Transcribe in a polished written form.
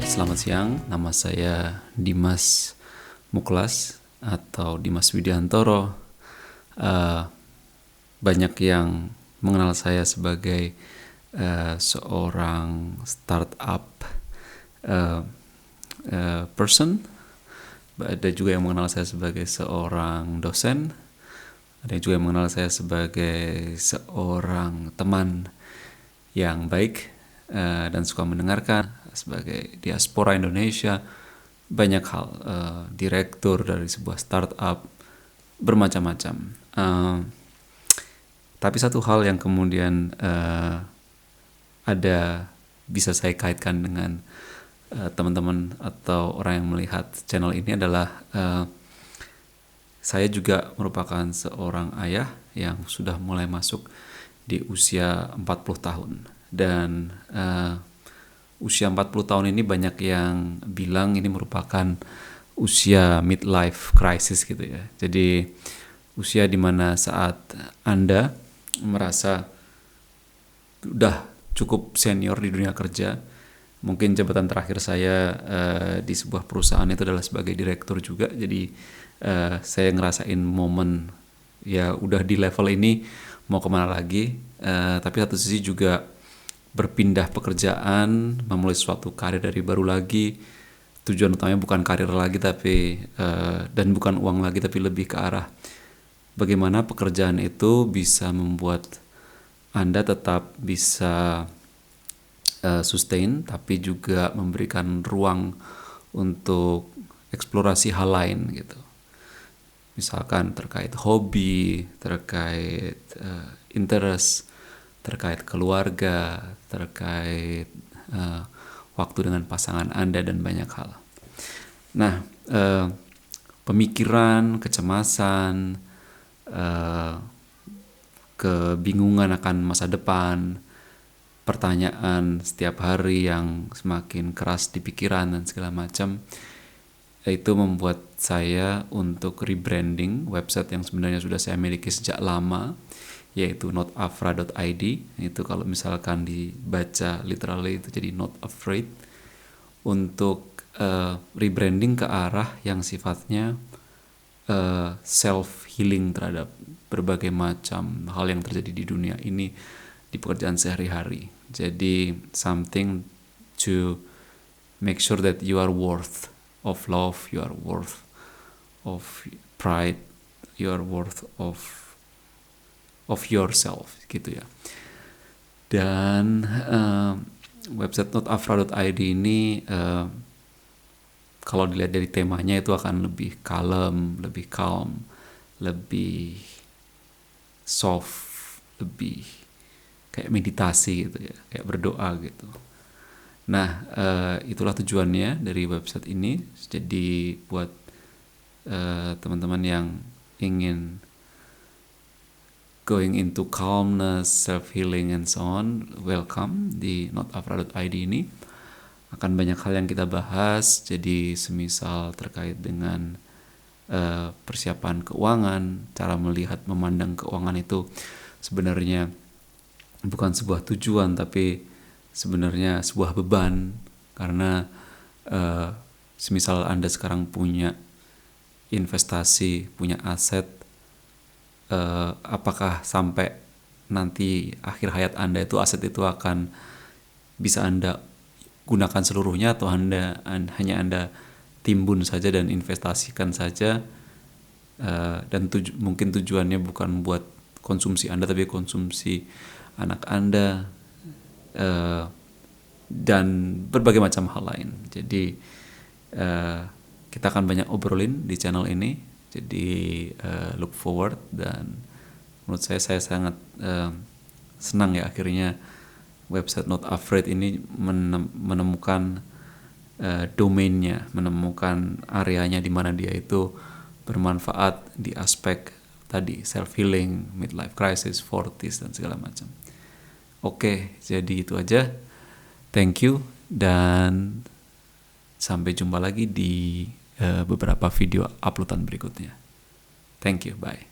Selamat siang, nama saya Dimas Muklas atau Dimas Widiantoro. Banyak yang mengenal saya sebagai seorang startup person. Ada juga yang mengenal saya sebagai seorang dosen. Ada juga yang mengenal saya sebagai seorang teman yang baik dan suka mendengarkan, sebagai diaspora Indonesia, banyak hal, direktur dari sebuah startup, bermacam-macam. Tapi satu hal yang kemudian bisa saya kaitkan dengan teman-teman atau orang yang melihat channel ini adalah saya juga merupakan seorang ayah yang sudah mulai masuk di usia 40 tahun. Dan usia 40 tahun ini banyak yang bilang ini merupakan usia midlife crisis gitu ya. Jadi usia dimana saat Anda merasa udah cukup senior di dunia kerja. Mungkin jabatan terakhir saya di sebuah perusahaan itu adalah sebagai direktur juga. Jadi saya ngerasain momen ya udah di level ini mau kemana lagi. Tapi satu sisi juga berpindah pekerjaan, memulai suatu karir dari baru lagi. Tujuan utamanya bukan karir lagi tapi dan bukan uang lagi, tapi lebih ke arah bagaimana pekerjaan itu bisa membuat Anda tetap bisa sustain, tapi juga memberikan ruang untuk eksplorasi hal lain gitu. Misalkan terkait hobi, terkait interest, terkait keluarga, terkait waktu dengan pasangan Anda, dan banyak hal. Nah, pemikiran, kecemasan, kebingungan akan masa depan, pertanyaan setiap hari yang semakin keras di pikiran dan segala macam, itu membuat saya untuk rebranding website yang sebenarnya sudah saya miliki sejak lama, yaitu notafra.id. Itu kalau misalkan dibaca literally itu jadi not afraid, untuk rebranding ke arah yang sifatnya self healing terhadap berbagai macam hal yang terjadi di dunia ini, di pekerjaan sehari-hari. Jadi something to make sure that you are worth of love, you are worth of pride, you are worth of yourself gitu ya. Dan website notafra.id ini kalau dilihat dari temanya itu akan lebih kalem, lebih calm, lebih soft, lebih kayak meditasi gitu ya, kayak berdoa gitu. Nah, itulah tujuannya dari website ini. Jadi buat teman-teman yang ingin going into calmness, self-healing, and so on, welcome di notafra.id ini. Akan banyak hal yang kita bahas, jadi semisal terkait dengan persiapan keuangan, cara melihat, memandang keuangan itu sebenarnya bukan sebuah tujuan, tapi sebenarnya sebuah beban. Karena semisal Anda sekarang punya investasi, punya aset, apakah sampai nanti akhir hayat Anda itu aset itu akan bisa Anda gunakan seluruhnya, atau hanya Anda timbun saja dan investasikan saja, dan mungkin tujuannya bukan buat konsumsi Anda tapi konsumsi anak Anda, dan berbagai macam hal lain. Jadi kita akan banyak obrolin di channel ini. Jadi look forward, dan menurut saya sangat senang ya akhirnya website Not Afraid ini menemukan domainnya, menemukan areanya di mana dia itu bermanfaat di aspek tadi self healing, midlife crisis, 40s, dan segala macam. Oke, jadi itu aja. Thank you, dan sampai jumpa lagi di beberapa video uploadan berikutnya. Thank you, bye.